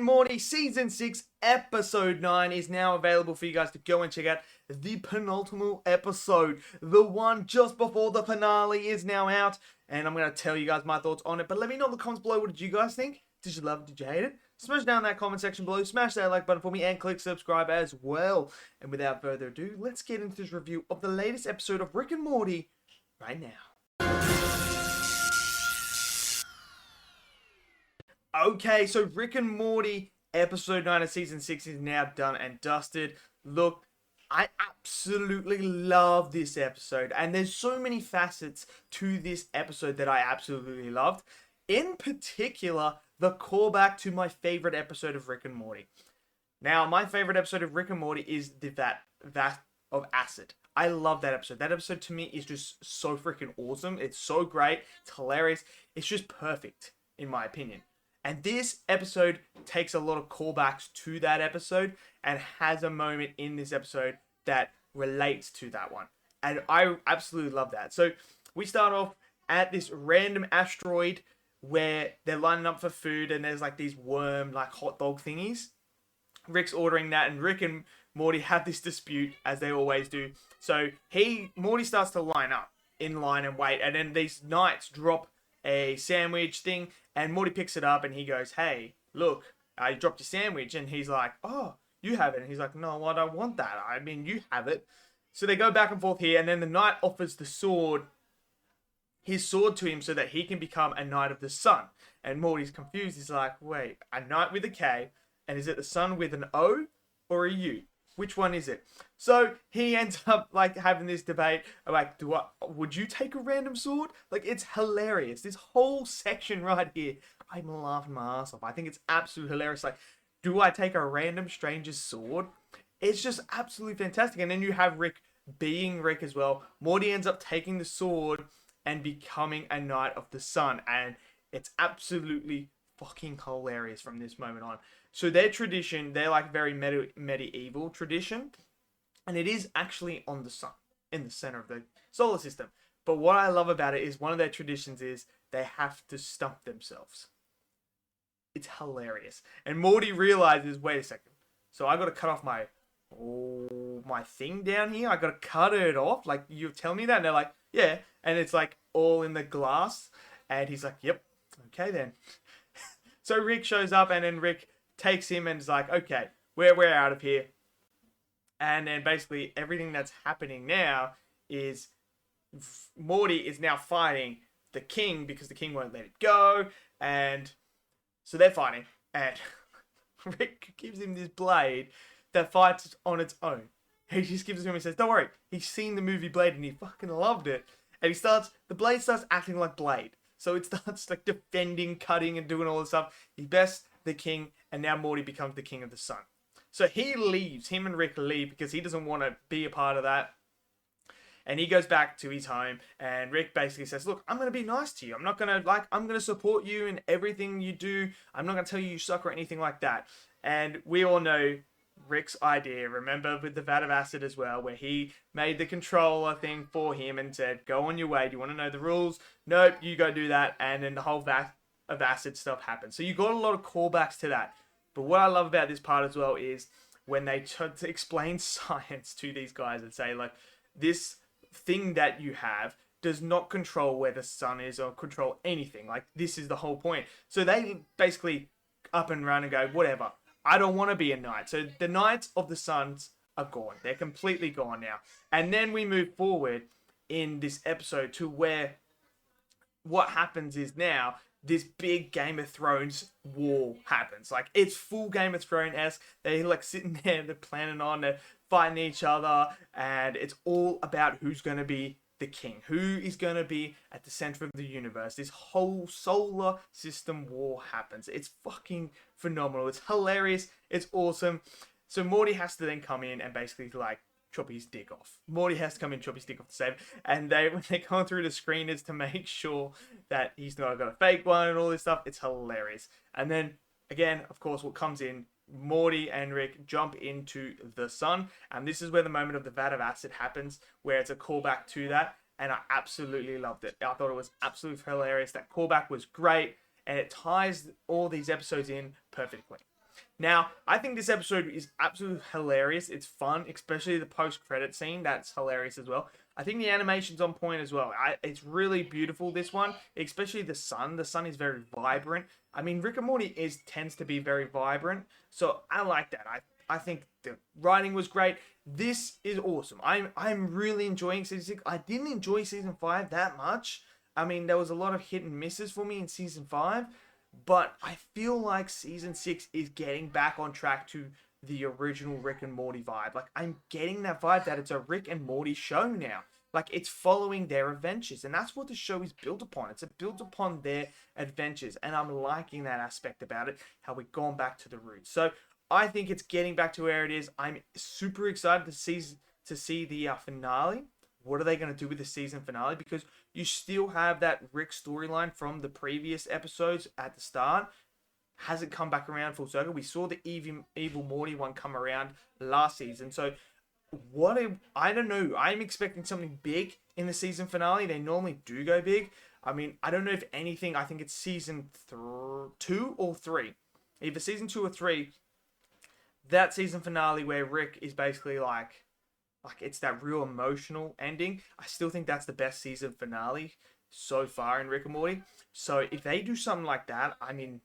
and Morty Season 6 Episode 9 is now available for you guys to go and check out. The penultimate episode, the one just before the finale, is now out. And I'm going to tell you guys my thoughts on it. But let me know in the comments below, what did you guys think? Did you love it? Did you hate it? Smash down that comment section below, smash that like button for me, and click subscribe as well. And without further ado, let's get into this review of the latest episode of Rick and Morty right now. Okay, so Rick and Morty episode 9 of season 6 is now done and dusted. Look, I absolutely love this episode, and there's so many facets to this episode that I absolutely loved. In particular, the callback to my favorite episode of Rick and Morty. Now, my favorite episode of Rick and Morty is the vat of acid. I love that episode. That episode to me is just so freaking awesome. It's so great. It's hilarious. It's just perfect, in my opinion. And this episode takes a lot of callbacks to that episode and has a moment in this episode that relates to that one. And I absolutely love that. So we start off at this random asteroid where they're lining up for food and there's like these worm, like hot dog thingies. Rick's ordering that, and Rick and Morty have this dispute, as they always do. So Morty starts to line up in line and wait, and then these knights drop a sandwich thing, and Morty picks it up and he goes, "Hey, look, I dropped your sandwich." And he's like, "Oh, you have it." And he's like, "No, I don't want that. I mean, you have it." So they go back and forth here, and then the knight offers his sword to him so that he can become a Knight of the Sun. And Morty's confused. He's like, "Wait, a knight with a K, and is it the sun with an O or a U? Which one is it?" So he ends up like having this debate, like, would you take a random sword? Like, it's hilarious. This whole section right here, I'm laughing my ass off. I think it's absolutely hilarious. Like, do I take a random stranger's sword? It's just absolutely fantastic. And then you have Rick being Rick as well. Morty ends up taking the sword and becoming a Knight of the Sun, and it's absolutely fucking hilarious from this moment on. So their tradition, they're like very medieval tradition, and it is actually on the sun, in the center of the solar system. But what I love about it is one of their traditions is they have to stump themselves. It's hilarious. And Morty realizes, wait a second, so I got to cut off my thing down here. I got to cut it off. Like, you tell me that? And they're like, yeah. And it's like all in the glass. And he's like, yep, okay then. So Rick shows up, and then Rick takes him and is like, okay, we're out of here. And then basically everything that's happening now is Morty is now fighting the king because the king won't let it go. And so they're fighting, and Rick gives him this blade that fights on its own. He just gives it to him and says, don't worry, he's seen the movie Blade and he fucking loved it. And the blade starts acting like Blade. So it starts like defending, cutting, and doing all this stuff. He bests the king, and now Morty becomes the king of the sun. So he leaves, him and Rick leave because he doesn't want to be a part of that. And he goes back to his home, and Rick basically says, look, I'm going to be nice to you. I'm going to support you in everything you do. I'm not going to tell you suck or anything like that. And we all know Rick's idea, remember, with the vat of acid as well, where he made the controller thing for him and said, go on your way. Do you want to know the rules? Nope, you go do that. And then the whole vat of acid stuff happens. So you got a lot of callbacks to that. But what I love about this part as well is when they try to explain science to these guys and say, like, this thing that you have does not control where the sun is or control anything. Like, this is the whole point. So they basically up and run and go, whatever. I don't want to be a knight. So the Knights of the Suns are gone. They're completely gone now. And then we move forward in this episode to where what happens is now this big Game of Thrones war happens. Like, it's full Game of Thrones-esque. They're like sitting there, they're planning on, they're fighting each other, and it's all about who's going to be the king, who is going to be at the center of the universe. This whole solar system war happens. It's fucking phenomenal. It's hilarious. It's awesome. So Morty has to then come in and basically like chop his dick off. Morty has to come in and chop his dick off to save. And when they're going through the screen, is to make sure that he's not got a fake one and all this stuff. It's hilarious. And then again, of course, what comes in, Morty and Rick jump into the sun, and this is where the moment of the vat of acid happens, where it's a callback to that, and I absolutely loved it. I thought it was absolutely hilarious. That callback was great, and it ties all these episodes in perfectly. Now, I think this episode is absolutely hilarious. It's fun, especially the post-credit scene. That's hilarious as well. I think the animation's on point as well. It's really beautiful, this one, especially the sun. The sun is very vibrant. I mean, Rick and Morty tends to be very vibrant, so I like that. I think the writing was great. This is awesome. I'm really enjoying season 6. I didn't enjoy season 5 that much. I mean, there was a lot of hit and misses for me in season 5, but I feel like season 6 is getting back on track to the original Rick and Morty vibe. Like, I'm getting that vibe that it's a Rick and Morty show now. Like, it's following their adventures, and that's what the show is built upon. It's built upon their adventures, and I'm liking that aspect about it, how we've gone back to the roots. So I think it's getting back to where it is. I'm super excited to see the finale. What are they going to do with the season finale? Because you still have that Rick storyline from the previous episodes at the start. Hasn't come back around full circle. We saw the evil Morty one come around last season. So I don't know. I'm expecting something big in the season finale. They normally do go big. I mean, I don't know if anything. I think it's season 2 or 3. Either season 2 or 3. That season finale where Rick is basically like it's that real emotional ending. I still think that's the best season finale so far in Rick and Morty. So if they do something like that, I mean,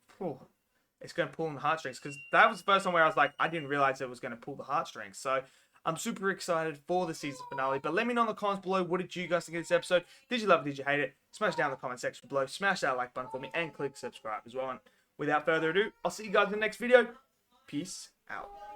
it's going to pull on the heartstrings. Because that was the first time where I was like, I didn't realize it was going to pull the heartstrings. So I'm super excited for the season finale. But let me know in the comments below, what did you guys think of this episode? Did you love it? Did you hate it? Smash down in the comment section below. Smash that like button for me and click subscribe as well. And without further ado, I'll see you guys in the next video. Peace out.